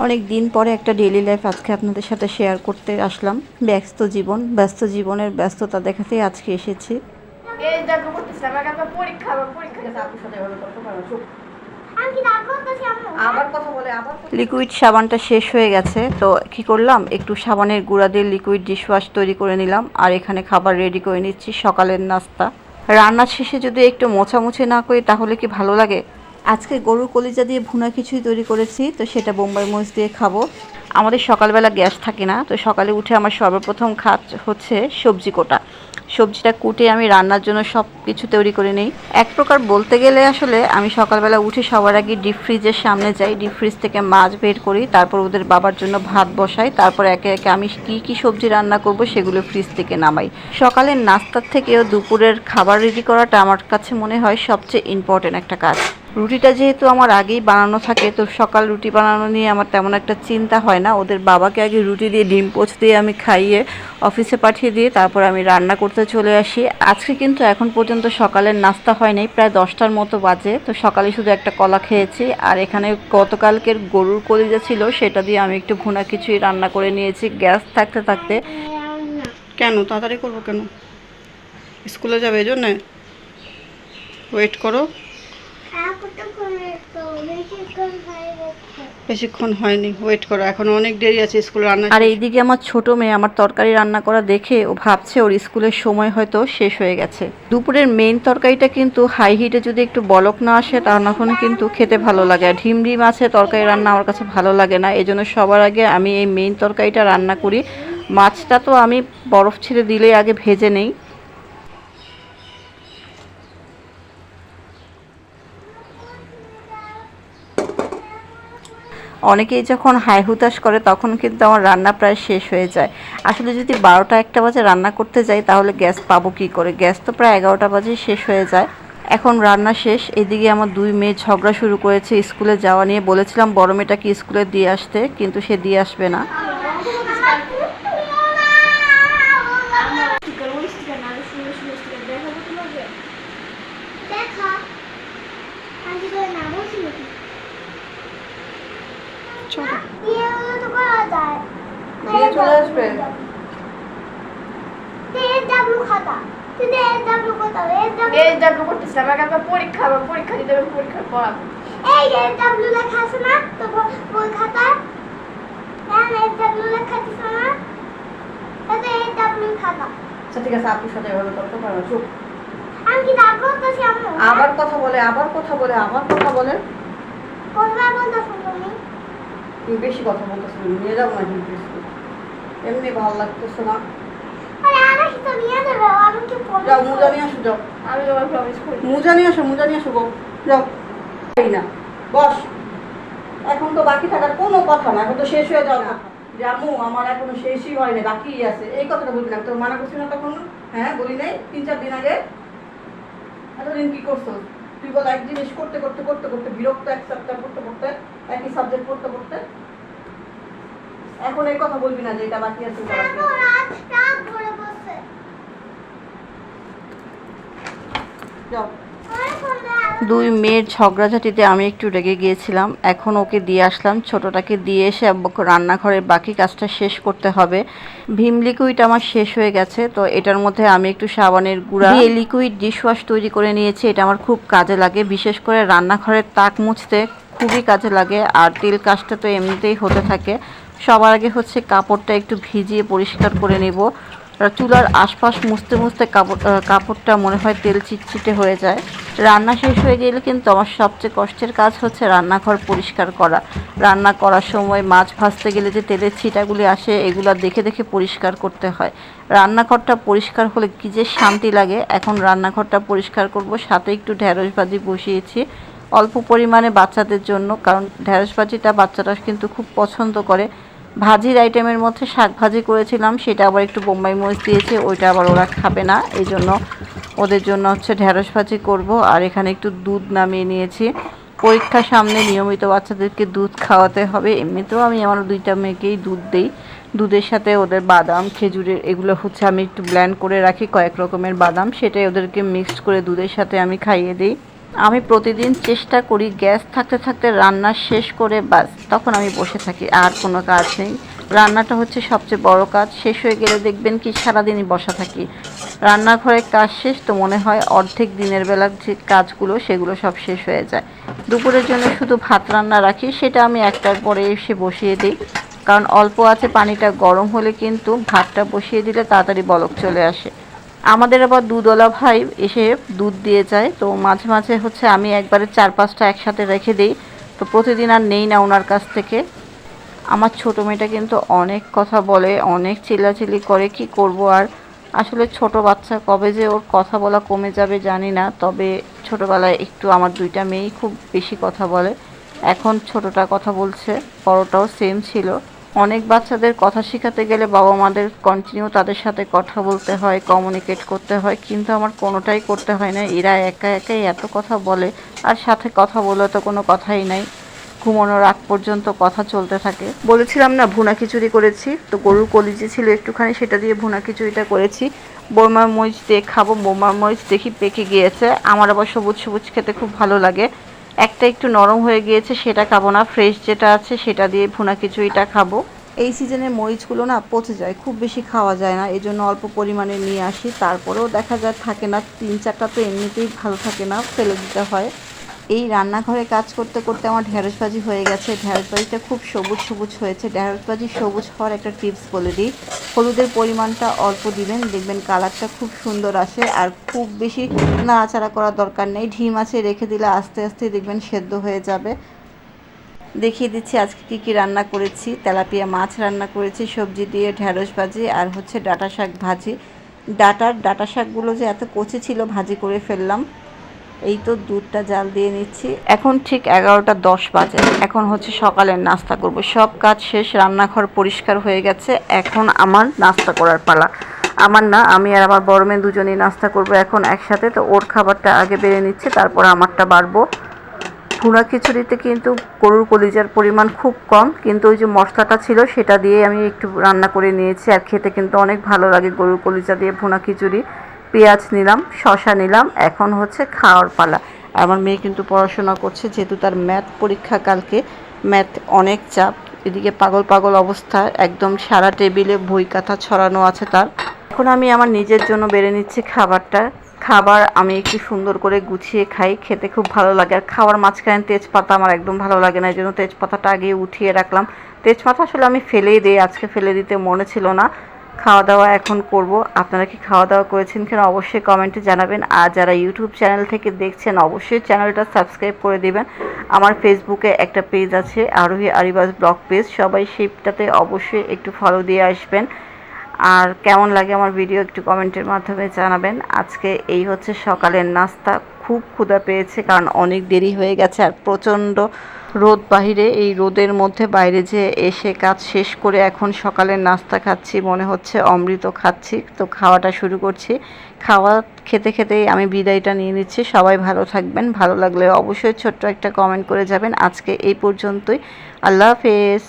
অনেক দিন পরে একটা ডেইলি লাইফ আজকে আপনাদের সাথে শেয়ার করতে আসলাম। ব্যস্ত জীবনের ব্যস্ততা দেখাতেই আজকে এসেছি। লিকুইড সাবানটা শেষ হয়ে গেছে, তো কি করলাম, একটু সাবানের গুঁড়া দিয়ে লিকুইড ডিশওয়াশ তৈরি করে নিলাম। আর এখানে খাবার রেডি করে নিচ্ছি, সকালের নাস্তা। রান্না শেষে যদি একটু মোছামুছি না করি তাহলে কি ভালো লাগে। আজকে গরুর কলিজা দিয়ে ভুনা কিছুই তৈরি করেছি, তো সেটা বোম্বাই মরিচ দিয়ে খাবো। আমাদের সকালবেলা গ্যাস থাকে না, তো সকালে উঠে আমার সর্বপ্রথম কাজ হচ্ছে সবজি কোটা। সবজিটা কুটে আমি রান্নার জন্য সব কিছু তৈরি করে নিই। এক প্রকার বলতে গেলে আসলে আমি সকালবেলা উঠে সবার আগে ডিপ ফ্রিজের সামনে যাই, ডিপ ফ্রিজ থেকে মাছ বের করি, তারপর ওদের বাবার জন্য ভাত বসাই, তারপর একে একে আমি কি সবজি রান্না করব সেগুলো ফ্রিজ থেকে নামাই। সকালের নাস্তার থেকেও দুপুরের খাবার রেডি করাটা আমার কাছে মনে হয় সবচেয়ে ইম্পর্টেন্ট একটা কাজ। রুটিটা যেহেতু আমার আগেই বানানো থাকে, তো সকাল রুটি বানানো নিয়ে আমার তেমন একটা চিন্তা হয় না। ওদের বাবাকে আগে রুটি দিয়ে ডিম পোচ দিয়ে আমি খাইয়ে অফিসে পাঠিয়ে দিয়ে তারপর আমি রান্না করতে চলে আসি। আজকে কিন্তু এখন পর্যন্ত সকালের নাস্তা হয়নি, প্রায় 10টার মতো বাজে। তো সকালে শুধু একটা কলা খেয়েছি। আর এখানে গতকালকের গরুর কলিজা ছিল, সেটা দিয়ে আমি একটু ভুনা কিছুই রান্না করে নিয়েছি গ্যাস থাকতে থাকতে। কেন তাড়াতাড়ি করবো কেন? স্কুলে যাবে এই জন্যে? ওয়েট করো। বেশিক্ষণ হয়নি, ওয়েট করো, এখনো অনেক দেরি আছে স্কুল রান্না। আর এইদিকে আমার ছোট মেয়ে আমার তরকারি রান্না করা দেখে ও ভাবছে ওর স্কুলের সময় হয়তো শেষ হয়ে গেছে। দুপুরের মেইন তরকারিটা কিন্তু হাই হিটে যদি একটু বলক না আসে তখন কিন্তু খেতে ভালো লাগে। আর ঢিম আছে তরকারি রান্না আমার কাছে ভালো লাগে না, এজন্য সবার আগে আমি এই মেইন তরকারিটা রান্না করি। মাছটা তো আমি বরফ ছেড়ে দিলেই আগে ভেজে নেই। অনেকেই যখন হাই হুতাশ করে তখন কিন্তু আমার রান্না প্রায় শেষ হয়ে যায়। আসলে যদি 12টা 1টা বাজে রান্না করতে যাই তাহলে গ্যাস পাবো কি করে? গ্যাস তো প্রায় 11টা বাজে শেষ হয়ে যায়। এখন রান্না শেষ। এদিকে আমার দুই মেয়ে ঝগড়া শুরু করেছে স্কুলে যাওয়া নিয়ে। বলেছিলাম বড় মেয়েটাকে স্কুলে দিয়ে আসতে, কিন্তু সে দিয়ে আসবে না। চলে আসবে পরীক্ষা দিতে হবে, পরীক্ষার পর এই এডব্লিউ লেখা আছে না তো বই খাতা, হ্যাঁ এডব্লিউ লেখা আছে না, এটা এডব্লিউ খাতা। আচ্ছা ঠিক আছে, আপুর সাথে এভাবে তর্ক করো, চুপ। আমি কি রাগ করতেছি? আম্মু আবার কথা বলে কোনবার বলতেছ তুমি বেশি কথা বলতেছ, নিয়ে যাবো না কিন্তু এমনি ভালো লাগতেছে না। আরে আরে তো নিয়ে যাবে, আমি কি বলবো? যাও মুজা নিয়ে আসো, যাও। আমি তোমার প্রমিস করি, মুজা নিয়ে আসো গো, যাও। এই না বস, এখন তো বাকি থাকার কোনো কথা না, এখন তো শেষ হয়ে যাওয়ার কথা। জামু আমার এখনো শেষই হয়নি, বাকিই আছে। এই কথাটা বলবি না, তোর মানা করছি না তখন? হ্যাঁ বলি নাই 3-4 দিন আগে? এতদিন কি করছো তুই? বল, এক জিনিস করতে বিরক্ত, এক সপ্তাহ পড়তে একই সাবজেক্ট পড়তে এখন এই কথা বলবি না যে এটা বাকি আছে। দুই মেয়ের ঝগড়াঝাটিতে আমি একটু রেগে গিয়েছিলাম। এখন ওকে দিয়ে আসলাম, ছোটটাকে দিয়ে এসে রান্নাঘরের বাকি কাজটা শেষ করতে হবে। ভীম লিকুইড আমার শেষ হয়ে গেছে, তো এটার মধ্যে আমি একটু সাবানের গুঁড়া দিয়ে লিকুইড ডিশওয়াশ তৈরি করে নিয়েছি। এটা আমার খুব কাজে লাগে, বিশেষ করে রান্নাঘরের তাক মুছতে খুবই কাজে লাগে। আর তেল কাজটা তো এমনিতেই হতে থাকে। সবার আগে হচ্ছে কাপড়টা একটু ভিজিয়ে পরিষ্কার করে নেব। চুলার আশপাশ মুছতে কাপড়টা মনে হয় তেল চিটচিটে হয়ে যায়। রান্না শেষ হয়ে গেলে কিন্তু আমার সবচেয়ে কষ্টের কাজ হচ্ছে রান্নাঘর পরিষ্কার করা। রান্না করার সময় মাছ ভাজতে গেলে যে তেলের ছিটাগুলি আসে, এগুলো দেখে পরিষ্কার করতে হয়। রান্নাঘরটা পরিষ্কার হলে কী যে শান্তি লাগে। এখন রান্নাঘরটা পরিষ্কার করব, সাথে একটু ঢেঁড়স ভাজি বসিয়েছি অল্প পরিমাণে বাচ্চাদের জন্য, কারণ ঢেঁড়স ভাজিটা বাচ্চারা কিন্তু খুব পছন্দ করে। ভাজির আইটেমের মধ্যে শাক ভাজি করেছিলাম, সেটা আবার একটু বোম্বাই মরিচ দিয়েছে, ওইটা আবার ওরা খাবে না, এই জন্য ওদের জন্য হচ্ছে ঢেঁড়স ভাজি করব। আর এখানে একটু দুধ নামিয়ে নিয়েছি। পরীক্ষার সামনে নিয়মিত বাচ্চাদেরকে দুধ খাওয়াতে হবে। এমনিতেও আমি আমার 2টা মেয়েকেই দুধ দিই। দুধের সাথে ওদের বাদাম, খেজুরের এগুলো হচ্ছে আমি একটু ব্লেন্ড করে রাখি, কয়েক রকমের বাদাম, সেটাই ওদেরকে মিক্সড করে দুধের সাথে আমি খাইয়ে দিই। আমি প্রতিদিন চেষ্টা করি গ্যাস থাকতে থাকতে রান্না শেষ করে বাস তখন আমি বসে থাকি, আর কোনো কাজ নেই। রান্নাটা হচ্ছে সবচেয়ে বড় কাজ, শেষ হয়ে গেলে দেখবেন কি সারাদিনই বসা থাকি। রান্নাঘরের কাজ শেষ তো মনে হয় অর্ধেক দিনের বেলার যে কাজগুলো সেগুলো সব শেষ হয়ে যায়। দুপুরের জন্য শুধু ভাত রান্না রাখি, সেটা আমি একটার পরে এসে বসিয়ে দিই, কারণ অল্প আছে পানিটা গরম হলে কিন্তু ভাতটা বসিয়ে দিলে তাড়াতাড়ি বলক চলে আসে। আমাদের আবার দুধওয়ালা ভাই এসে দুধ দিয়ে যায়, তো মাঝে মাঝে হচ্ছে আমি একবারে 4-5টা একসাথে রেখে দিই, তো প্রতিদিন আর নেই না ওনার কাছ থেকে। আমার ছোটো মেয়েটা কিন্তু অনেক কথা বলে, অনেক চিল্লাচিল্লি করে, কি করব আর। আসলে ছোট বাচ্চা, কবে যে ওর কথা বলা কমে যাবে জানি না, তবে ছোটোবেলায় একটু আমার দুইটা মেয়েই খুব বেশি কথা বলে। এখন ছোটটা কথা বলছে, বড়টাও সেম ছিল। অনেক বাচ্চাদের কথা শেখাতে গেলে বাবা মাদের কন্টিনিউ তাদের সাথে কথা বলতে হয়, কমিউনিকেট করতে হয়, কিন্তু আমার কোনোটাই করতে হয় না। এরা একা একাই এত কথা বলে, আর সাথে কথা বলে তো কোনো কথাই নাই। ঘুমানোর আগ পর্যন্ত কথা চলতে থাকে। বলেছিলাম না ভুনা খিচুড়ি করেছি, তো গরুর কলিজি ছিল একটুখানি, সেটা দিয়ে ভুনা খিচুড়িটা করেছি। বোরমার মরিচ দিয়ে খাবো, বোরমার মরিচ দেখি পেকে গিয়েছে। আমার আবার সবুজ সবুজ খেতে খুব ভালো লাগে। একটা একটু নরম হয়ে গিয়েছে, সেটা খাবো না, ফ্রেশ যেটা আছে সেটা দিয়ে ভুনা খিচুড়িটা খাবো। এই সিজনে মরিচগুলো না পচে যায়, খুব বেশি খাওয়া যায় না, এই জন্য অল্প পরিমাণে নিয়ে আসি। তারপরেও দেখা যায় থাকে না, 3-4টা তো এমনিতেই ভালো থাকে না, ফেলে দিতে হয়। এই রান্নাঘরে কাজ করতে করতে আমার ঢেঁড়স ভাজি হয়ে গেছে। ঢেঁড়স ভাজিটা খুব সবুজ সবুজ হয়েছে। ঢেঁড়স ভাজি সবুজ হওয়ার একটা টিপস বলে দিই, হলুদের পরিমাণটা অল্প দিবেন, দেখবেন কালারটা খুব সুন্দর আসে। আর খুব বেশি নাড়াচাড়া করার দরকার নেই, ঢিম আছে রেখে দিলে আস্তে আস্তে দেখবেন সেদ্ধ হয়ে যাবে। দেখিয়ে দিচ্ছি আজকে কী কী রান্না করেছি। তেলাপিয়া মাছ রান্না করেছি সবজি দিয়ে, ঢেঁড়স ভাজি, আর হচ্ছে ডাঁটা শাক ভাজি। ডাঁটা শাকগুলো যে এত কচি ছিল ভাজি করে ফেললাম। এই তো দুধটা জাল দিয়ে নিচ্ছি। এখন ঠিক 11টা 10 বাজে। এখন হচ্ছে সকালের নাস্তা করব। সব কাজ শেষ, রান্নাঘর পরিষ্কার হয়ে গেছে, এখন আমার নাস্তা করার পালা। আমার না, আমি আর আমার বড় মেয়ে দুজনেই নাস্তা করব এখন একসাথে। তো ওর খাবারটা আগে বেড়ে নিচ্ছে, তারপর আমারটা বাড়বো। ভুনা খিচুড়িতে কিন্তু গরুর কলিজার পরিমাণ খুব কম, কিন্তু ওই যে মশলাটা ছিল সেটা দিয়ে আমি একটু রান্না করে নিয়েছি, আর খেতে কিন্তু অনেক ভালো লাগে গরুর কলিজা দিয়ে ভুনা খিচুড়ি। পেঁয়াজ নিলাম, শসা নিলাম, এখন হচ্ছে খাওয়ার পালা। আমার মেয়ে কিন্তু পড়াশোনা করছে, যেহেতু তার ম্যাথ পরীক্ষা কালকে, ম্যাথ অনেক চাপ। এদিকে পাগল পাগল অবস্থা, একদম সারা টেবিলে বই খাতা ছড়ানো আছে তার। এখন আমি আমার নিজের জন্য বেড়ে নিচ্ছি খাবারটা। খাবার আমি একটু সুন্দর করে গুছিয়ে খাই, খেতে খুব ভালো লাগে। আর খাওয়ার মাঝখানে তেজপাতা আমার একদম ভালো লাগে না, এই জন্য তেজপাতাটা আগে উঠিয়ে রাখলাম। তেজপাতা আসলে আমি ফেলেই দিই, আজকে ফেলে দিতে মনে ছিল না। খাওয়া দাওয়া এখন করব। আপনারা কি খাওয়া দাওয়া করেছেন কিনা অবশ্যই কমেন্টে জানাবেন। আর যারা ইউটিউব চ্যানেল থেকে দেখছেন অবশ্যই চ্যানেলটা সাবস্ক্রাইব করে দিবেন। আমার ফেসবুকে একটা পেজ আছে, আরোহী আরিবাস ব্লগ পেজ, সবাই সেইটাতে অবশ্যই একটু ফলো দিয়ে আসবেন। আর কেমন লাগে আমার ভিডিও একটু কমেন্টের মাধ্যমে জানাবেন। আজকে এই হচ্ছে সকালের নাস্তা। খুব ক্ষুধা পেয়েছে, কারণ অনেক দেরি হয়ে গেছে আর প্রচণ্ড রোদ বাহিরে। এই রোদের মধ্যে বাইরে যে এসে কাজ শেষ করে এখন সকালের নাস্তা খাচ্ছি, মনে হচ্ছে অমৃত খাচ্ছি। তো খাওয়াটা শুরু করছি। খাওয়া খেতে খেতেই আমি বিদায়টা নিয়ে নিচ্ছি। সবাই ভালো থাকবেন, ভালো লাগলে অবশ্যই ছোট্ট একটা কমেন্ট করে যাবেন। আজকে এই পর্যন্তই, আল্লাহ হাফেজ।